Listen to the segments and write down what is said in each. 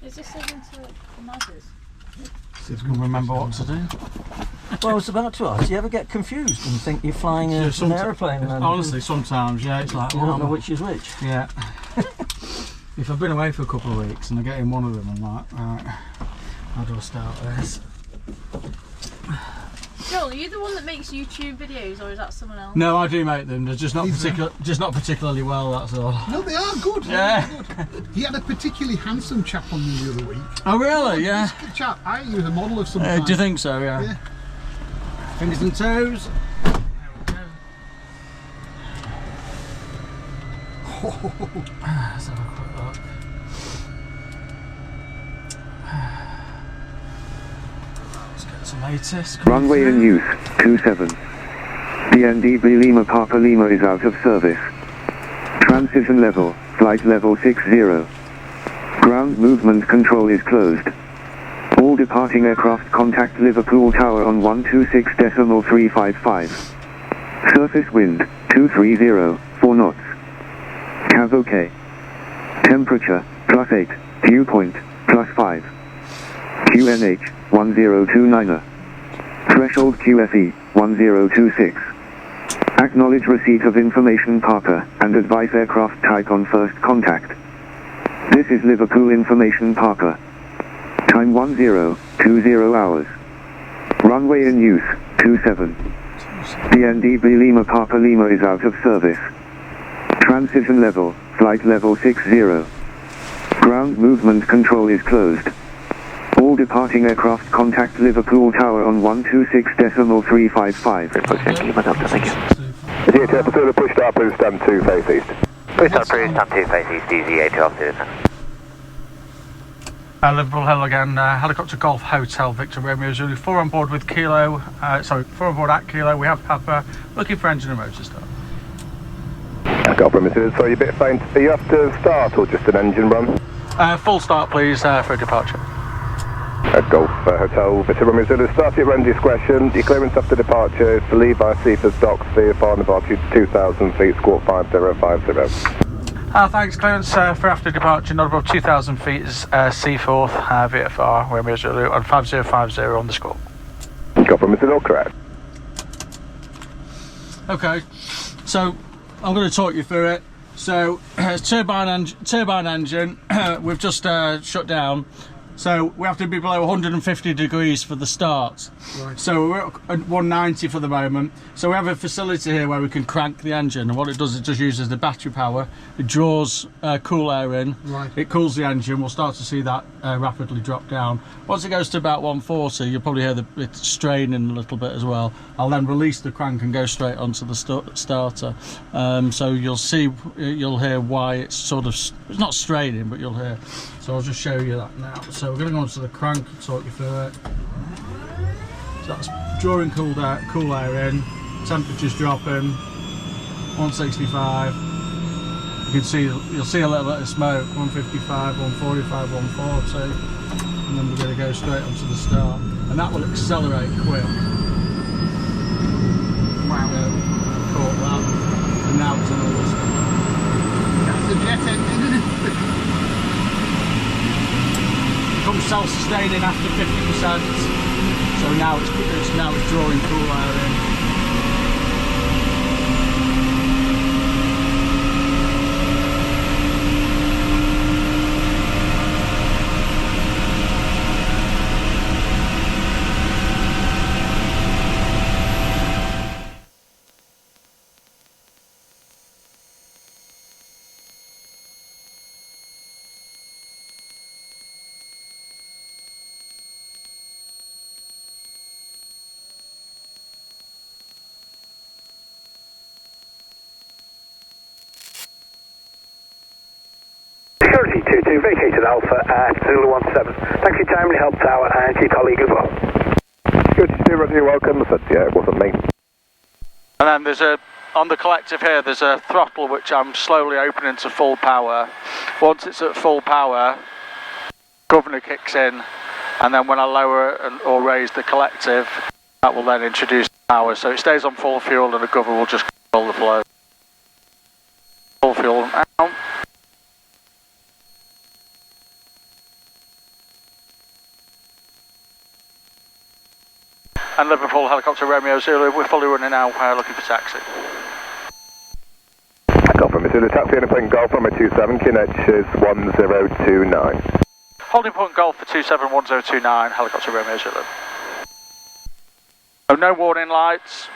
Is this into the Mazes? See if we can remember what to do. Well, I was about to ask, do you ever get confused and think you're flying an aeroplane? And honestly, sometimes, yeah, it's like... You don't know which is which? Yeah. If I've been away for a couple of weeks and I get in one of them, I'm like, right, how do I start this? Joel, are you the one that makes YouTube videos, or is that someone else? No, I do make them. They're just not particularly well. That's all. No, they are good. Yeah. Good. He had a particularly handsome chap on me the other week. Oh really? Yeah. This chap, he was a model of some kind. Do you think so? Yeah. Yeah. Fingers and toes. Let's have a quick look. Let's get some latest. Runway in use, 27. BND Lima Papa Lima is out of service. Transition level, flight level 60. Ground movement control is closed. All departing aircraft contact Liverpool Tower on 126.355. Surface wind, 230, 4 knots. Cav OK. Temperature, +8. Dew point, +5. QNH, 1029er. Threshold QFE, 1026. Acknowledge receipt of information Parker, and advise aircraft type on first contact. This is Liverpool Information Parker. Time 1020 hours. Runway in use, 27. BND Lima Papa Lima is out of service. Transition level, flight level 60. Ground movement control is closed. All departing aircraft contact Liverpool Tower on 126.355. Thank you. The Airport push start, Bruce, stand 2 face east. Push start, Bruce, stand 2 face east, DZ 812. Liverpool Hill again, helicopter Golf Hotel Victor Romeo Zulu, 4 on board with Kilo, 4 on board at Kilo, we have Papa, looking for engine and motor start. Got permitted, so you're a bit faint. Are you after start or just an engine run? Full start please, for a departure. Golf Hotel Victor Romeo Zulu, start at your own discretion. Your clearance after departure is to leave by sea for stocks, VFR and about 2,000 feet, squawk 5050. Thanks, clearance for after departure, not above 2,000 feet is C4, VFR, Romeo Zulu, and 5050 on the score. Got permitted, all correct. Okay, so I'm going to talk you through it. So, turbine engine, we've just shut down. So we have to be below 150 degrees for the start. Right. So we're at 190 for the moment. So we have a facility here where we can crank the engine, and what it does, it just uses the battery power. It draws cool air in. Right. It cools the engine. We'll start to see that rapidly drop down. Once it goes to about 140, you'll probably hear it straining a little bit as well. I'll then release the crank and go straight onto the starter. So you'll hear why it's sort of, it's not straining, but you'll hear. So I'll just show you that now. So we're going to go onto the crank and talk you through it. So that's drawing cool air in, temperature's dropping, 165. You'll see a little bit of smoke, 155, 145, 140, and then we're going to go straight onto the start, and that will accelerate quick. Wow. Caught that, and now it's another start. That's a jet engine, isn't it? Becomes self-sustaining after 50%, so now it's drawing cool air in. Security 22, vacated Alpha at Zulu 17. Thanks for your time, help tower and your colleague as well. Security 2, you're welcome. I said, yeah, it wasn't me. And then there's on the collective here, there's a throttle which I'm slowly opening to full power. Once it's at full power, governor kicks in, and then when I lower or raise the collective, that will then introduce power. So it stays on full fuel and the governor will just control the flow. Full fuel out. and Liverpool Helicopter Romeo Zulu, we're fully running now, looking for taxi. Golf Romeo Zulu, taxi in point Golf Romeo 27, QNH is 1029. Holding point Golf for 271029, Helicopter Romeo Zulu. Oh, no warning lights,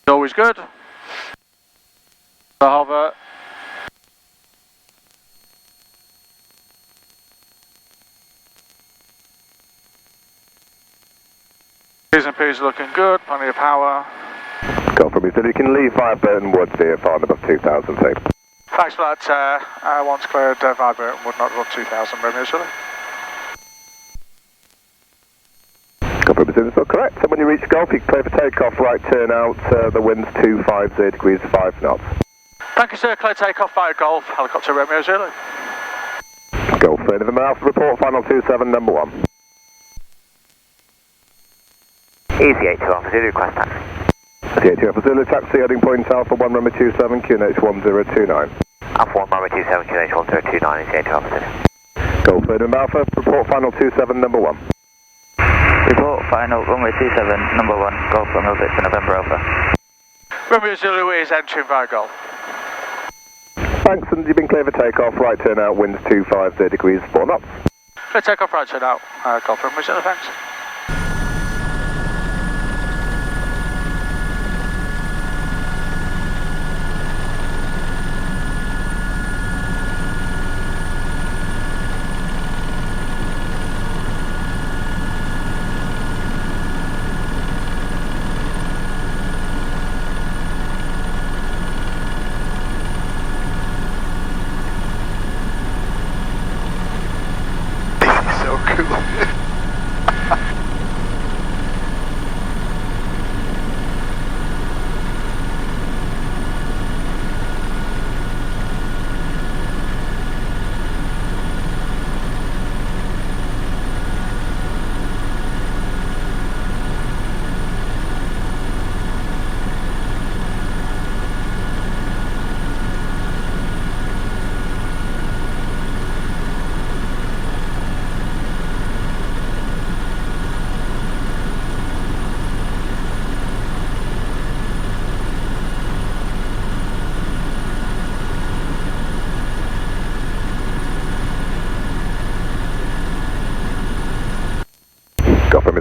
always good. The hover. P's and P's looking good, plenty of power. Golf Romeo Zulu, you can leave via Burton Wood, VFR above 2000 feet. Thanks for that, once cleared, via Burton Wood, not above 2000, Romeo Zulu. Golf Romeo Zulu, so correct. So when you reach Golf, you can clear for takeoff, right turn out, the wind's 250 degrees, 5 knots. Thank you, sir. Clear takeoff via Golf, Helicopter Romeo Zulu. Golf, November Alpha, report final 27, number 1. EC82 Alpha Zulu, request taxi. EC82 Alpha Zulu, taxi heading point Alpha 1 Romeo 27, QNH 1029. Alpha 1 Romeo 27, QNH 1029, EC82 Alpha Zulu. Golf, November Alpha, report final 27, number 1. Report final runway 27, number 1, Golf Romeo Victor November Alpha. Romeo Zulu is entering via Golf. Thanks, and you've been clear for takeoff, right turn out, winds 250 degrees, 4 knots. Clear takeoff, right turn out, Golf Romeo Zulu, thanks.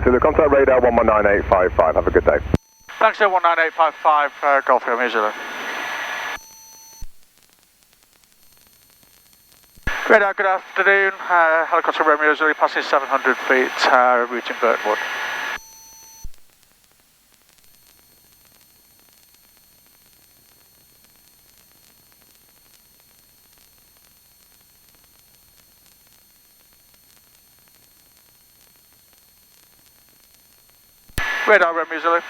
Zulu, contact radar 119855. Have a good day. Thanks, sir. 19855, Golf Romeo Zulu. Radar, good afternoon. Helicopter Romeo Zulu passing 700 feet, routing Burton Wood. Radar Romeo Zulu.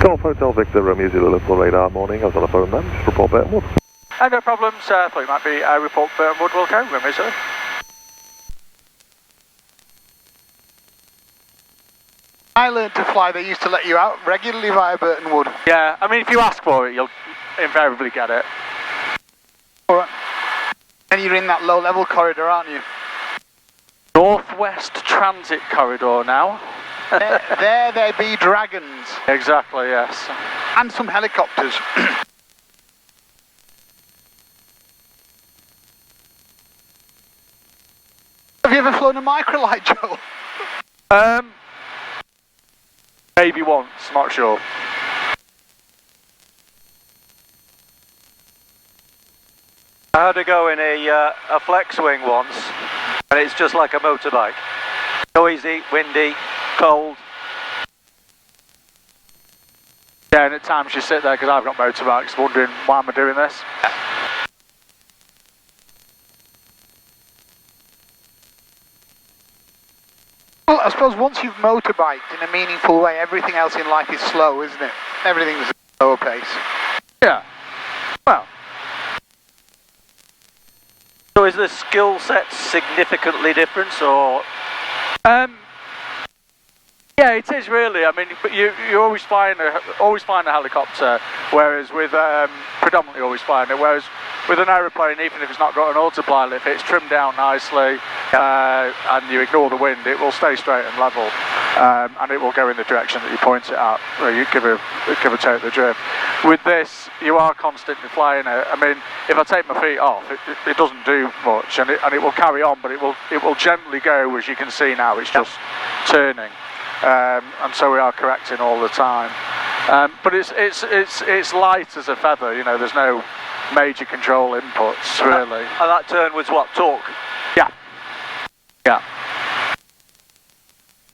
Golf Hotel Victor Romeo Zulu, Liverpool radar, morning. I was on the phone then, just report Burton Wood. No problems, thought it might be report Burton Wood, will go, Romeo Zulu. I learned to fly, they used to let you out regularly via Burton Wood. Yeah, I mean, if you ask for it, you'll invariably get it. Alright. And you're in that low level corridor, aren't you? Northwest Transit Corridor now. there be dragons. Exactly, yes. And some helicopters. Have you ever flown a microlight, Joe? Maybe once, not sure. I had to go in a flex wing once, and it's just like a motorbike. Noisy, windy, cold. Yeah, and at times you sit there, because I've got motorbikes, wondering why am I doing this? Well, I suppose once you've motorbiked in a meaningful way, everything else in life is slow, isn't it? Everything's at a slower pace. Yeah. Well. So is the skill set significantly different, or? Yeah, it is really. I mean, but you always find a helicopter, whereas with predominantly always find it. Whereas with an aeroplane, even if it's not got an autopilot, if it's trimmed down nicely and you ignore the wind, it will stay straight and level, and it will go in the direction that you point it at, where you give or take the drift. With this, you are constantly flying it. I mean, if I take my feet off, it doesn't do much, and it will carry on, but it will gently go, as you can see now. It's just turning, and so we are correcting all the time. But it's light as a feather. You know, there's no major control inputs really. And that turn was what, torque? Yeah.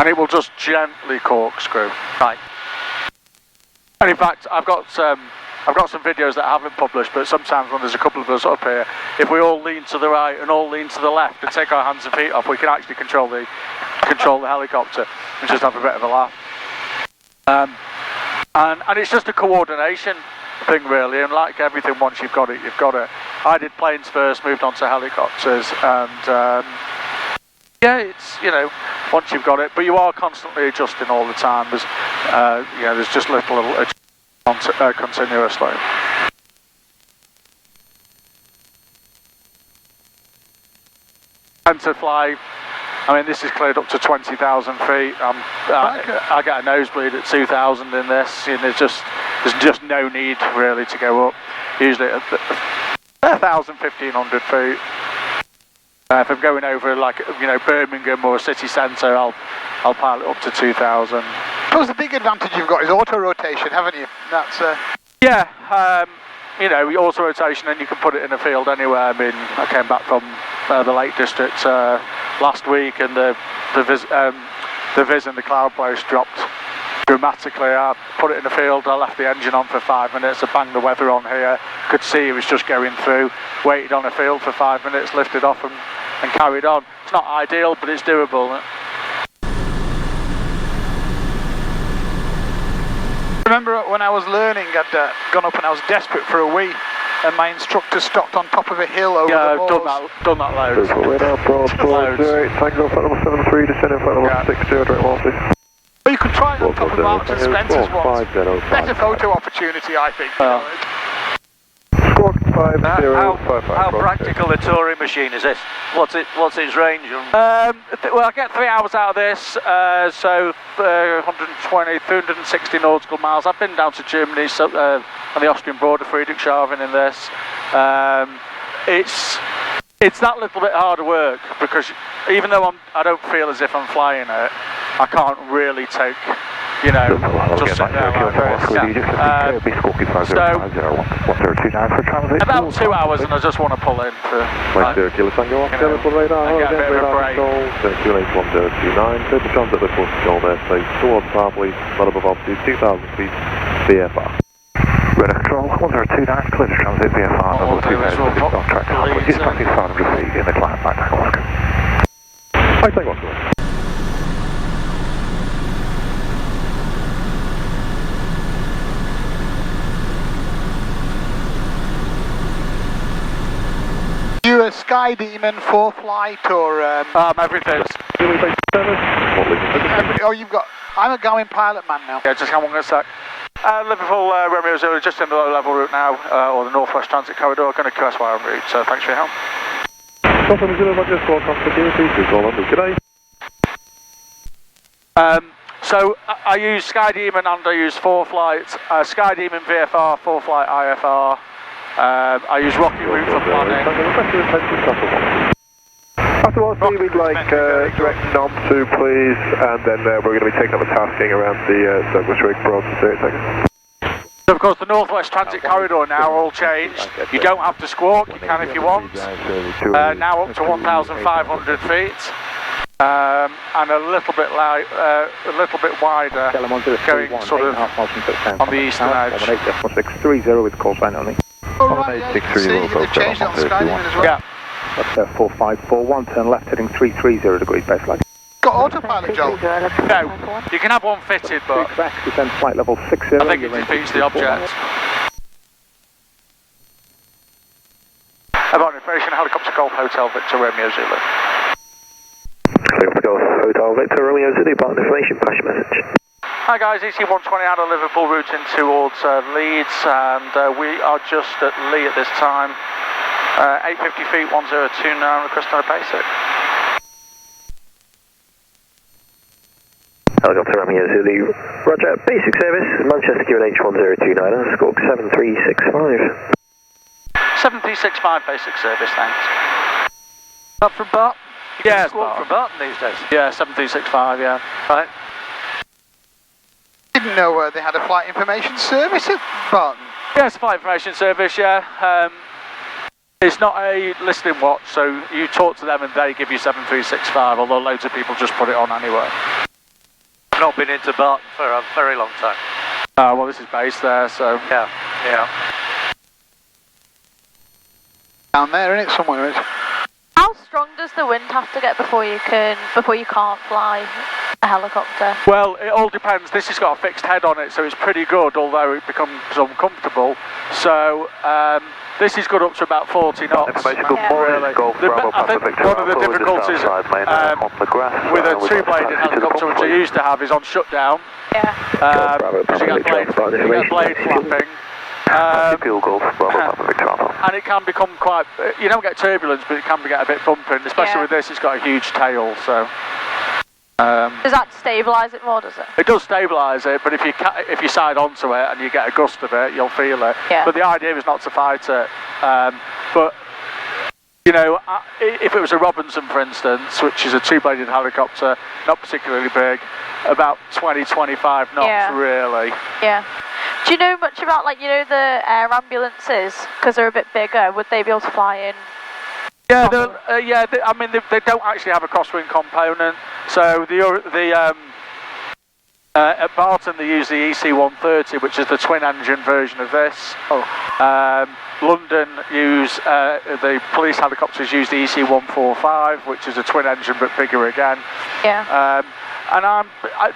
And it will just gently corkscrew. Right. And in fact, I've got some videos that I haven't published, but sometimes when there's a couple of us up here, if we all lean to the right and all lean to the left and take our hands and feet off, we can actually control the helicopter and just have a bit of a laugh. And it's just a coordination thing really, and like everything, once you've got it, you've got it. I did planes first, moved on to helicopters, and yeah, it's, you know, once you've got it, but you are constantly adjusting all the time. There's you know, there's just little continuously. And to fly, I mean, this is cleared up to 20,000 feet. I get a nosebleed at 2,000 in this, and there's just no need really to go up. Usually at 1,000, 1,500 feet. If I'm going over, like, you know, Birmingham or a city centre, I'll pilot up to 2,000. I suppose the big advantage you've got is auto rotation, haven't you? That's yeah, you know, auto rotation, and you can put it in a field anywhere. I mean, I came back from the Lake District last week, and the vis in the cloud base dropped dramatically. I put it in the field, I left the engine on for 5 minutes, I banged the weather on here, could see it was just going through, waited on a field for 5 minutes, lifted off and carried on. It's not ideal, but it's doable. I remember when I was learning, I'd gone up and I was desperate for a wee, and my instructor stopped on top of a hill over the moors. I've done that loads. Tango flight number 73, descending flight number 60, direct 1, please. Well, you could try it on top of Marks and Spencer's once. Better photo opportunity, I think. How practical a touring machine is this? What's its range? Well, I get 3 hours out of this, so 120, 360 nautical miles. I've been down to Germany, so, on the Austrian border, Friedrichshafen in this. It's that little bit harder work, because even though I don't feel as if I'm flying it, I can't really take, you know, just sit there like this. So, about 2 hours, and I just want to pull in for, like, you know, get a bit of a break. Transit Liverpool John Lennon towards Hartley, well above altitude, 2,000 feet, VFR. Radar control, 1029, clear to transit VFR, level 2,000 on track to Hartley, just passing 500 feet in the climb back to work. I take one. You a Sky Demon for flight or everything. Oh, you've got. I'm a Garmin pilot man now. Yeah, just hang on a sec. Liverpool Romeo Zulu, just in the low level route now, or the Northwest Transit Corridor, going to QSY en route, so thanks for your help. So I use Sky Demon and I use 4Flight, Sky Demon VFR, 4Flight IFR. I use Rocky Route for planning. Afterwards, we'd like direct nom to, please, and then we're going to be taking up the tasking around the Douglas rig for 30 seconds. So of course the Northwest Transit Corridor now all changed. You don't have to squawk, you can if you want. Now up to 1,500 feet. And a little bit wider, going sort of on the eastern edge. 630 with call sign only. Oh, right, yeah, you can see they've changed it on the Sky Demon as well. Yeah. That's 4541, turn left heading 330 degrees baseline. Got autopilot, Joel? No, you can have one fitted, but back, descend flight level 60. I think it defeats the object. About information, helicopter Golf Hotel Victor Romeo Zulu. Helicopter Golf Hotel Victor Romeo Zulu, about information, pass your message. Hi guys, EC120 out of Liverpool routing towards Leeds, and we are just at Lee at this time. 850 feet, 1029, request on a basic. Helicopter Romeo Zulu, roger, basic service, Manchester QNH 1029, squawk 7365. 7365 basic service, thanks. Up from Barton? Yeah, it's Squawk from Barton these days. Yeah, 7365, yeah. Right. Didn't know they had a flight information service at Barton. Yeah, it's a flight information service, yeah. It's not a listening watch, so you talk to them and they give you 7365, although loads of people just put it on anyway. I've not been into Barton for a very long time. Well, this is based there, so... Yeah, yeah. Down there, isn't it, somewhere? How strong does the wind have to get before you can't fly a helicopter? Well, it all depends. This has got a fixed head on it, so it's pretty good, although it becomes uncomfortable. So, this is good up to about 40 knots. Good morning, really. Golf Bravo, I think Papa one of the Victor, difficulties on the grass, with a two-bladed helicopter, which I used to have, is on shutdown. Yeah. Because you get blade flapping. Golf Bravo, Papa Victor, And it can become quite, you don't get turbulence, but it can get a bit bumping, especially with this. It's got a huge tail, so. Does that stabilise it more, does it? It does stabilise it, but if you side onto it and you get a gust of it, you'll feel it. Yeah. But the idea is not to fight it. But, you know, if it was a Robinson, for instance, which is a two-bladed helicopter, not particularly big, about 20-25 knots, really. Yeah. Do you know much about, like, you know, the air ambulances? Because they're a bit bigger, would they be able to fly in? Yeah, I mean, they don't actually have a crosswind component. So at Barton they use the EC120, which is the twin-engine version of this. London use the police helicopters use the EC145, which is a twin-engine but bigger again. Yeah. And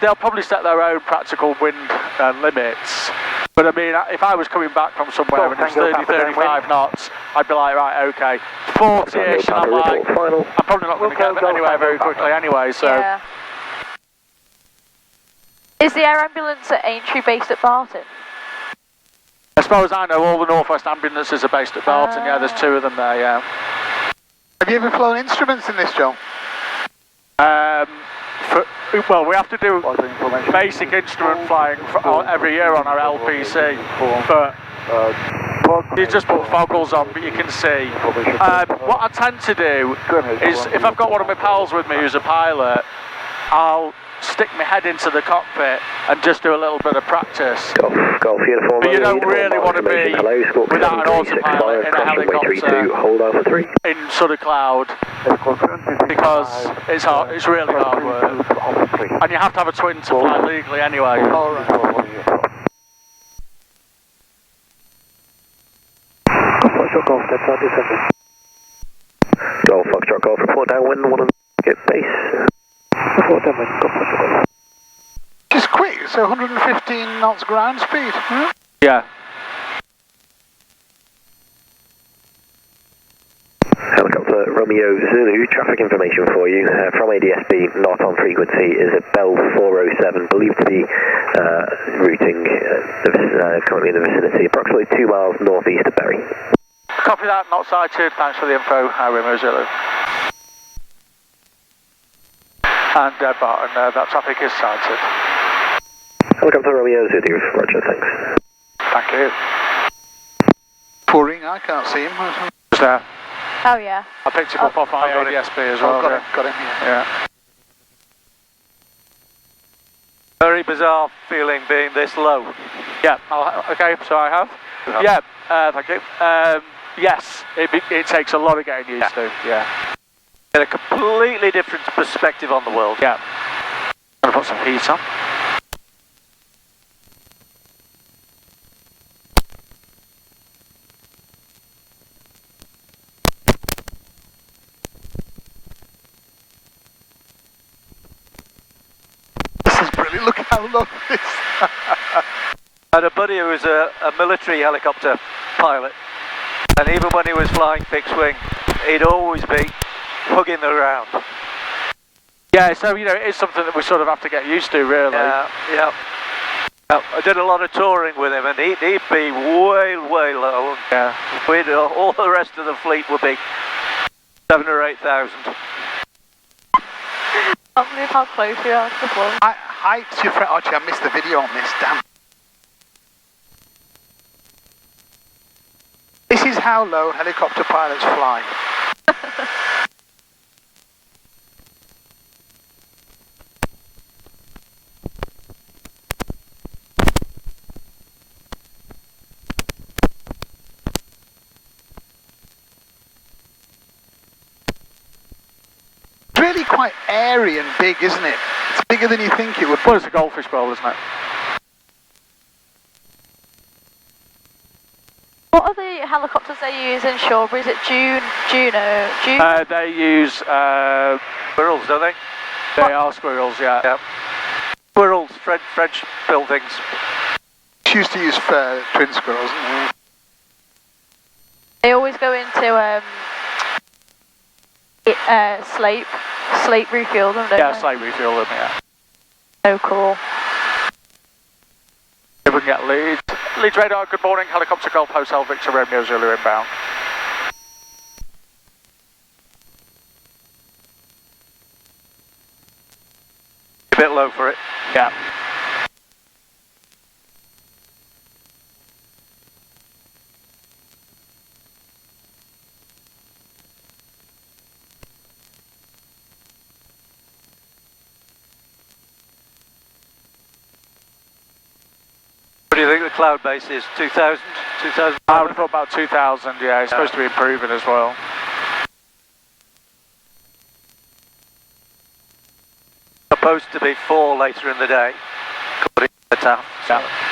they'll probably set their own practical wind limits. But I mean, if I was coming back from somewhere and it's 30-35 knots, I'd be like, right, okay, 40-ish, and I'm like, I'm probably not going to get anywhere very quickly anyway, so. Yeah. Is the air ambulance at Aintree based at Barton? As far as I know, all the Northwest ambulances are based at Barton, yeah, there's 2 of them there, yeah. Have you ever flown instruments in this, Joe? Well, we have to do basic instrument flying every year on our LPC, but you just put foggles on, but you can see. What I tend to do is, if I've got one of my pals with me who's a pilot, I'll stick my head into the cockpit and just do a little bit of practice. But you don't really want to be without an autopilot in a helicopter in sort of cloud, because it's hard, it's really hard work, and you have to have a twin to fly legally anyway. Golf Foxtrot Golf, report downwind, want to get base. Report downwind, Golf Foxtrot Golf. Just quick, so 115 knots ground speed. Yeah. Helicopter Romeo Zulu, traffic information for you. From ADSB, not on frequency, is at Bell 407, believed to be routing currently in the vicinity, approximately 2 miles northeast of Bury. Copy that, not sighted, thanks for the info, Romeo Zulu. And Barton, that traffic is sighted. Helicopter Romeo Zulu, roger, thanks. Thank you. Pouring, I can't see him. Just there. Oh yeah. I picked him up off my ADSB as well. Got him here. Yeah. Very bizarre feeling being this low. Yeah, okay, so I have. Yeah, thank you. Yes, it takes a lot of getting used to, yeah. Get a completely different perspective on the world. Yeah. I'm going to put some heat on. This is brilliant, look how low this is. I had a buddy who was a military helicopter pilot, and even when he was flying fixed wing, he'd always be hugging the ground. Yeah, so, you know, it's something that we sort of have to get used to, really. Yeah, yeah. I did a lot of touring with him, and he'd be way low. Yeah. All the rest of the fleet would be 7,000 or 8,000. I can't believe how close you are to the floor. Height's your friend. Actually, I missed the video on this, damn. This is how low helicopter pilots fly. Really quite airy and big, isn't it? It's bigger than you think it would be. Well, it's a goldfish bowl, isn't it? What are the helicopters they use in Shawbury? Is it Juno? They use Squirrels, don't they? they are squirrels, yeah. Yeah. Squirrels, French buildings. Used to use twin squirrels, didn't they? They always go into slate refuel them, don't Yeah, they? slate refuel them, yeah. So cool. If we can get Leeds. Leeds radar, good morning. Helicopter Golf Hotel Victor Romeo Zulu inbound. A bit low for it. Yeah. What do you think the cloud base is? 2,000? 2,000? I would have thought about 2,000, yeah. It's supposed to be improving as well. Supposed to be 4 later in the day, according to the TAF. Yeah.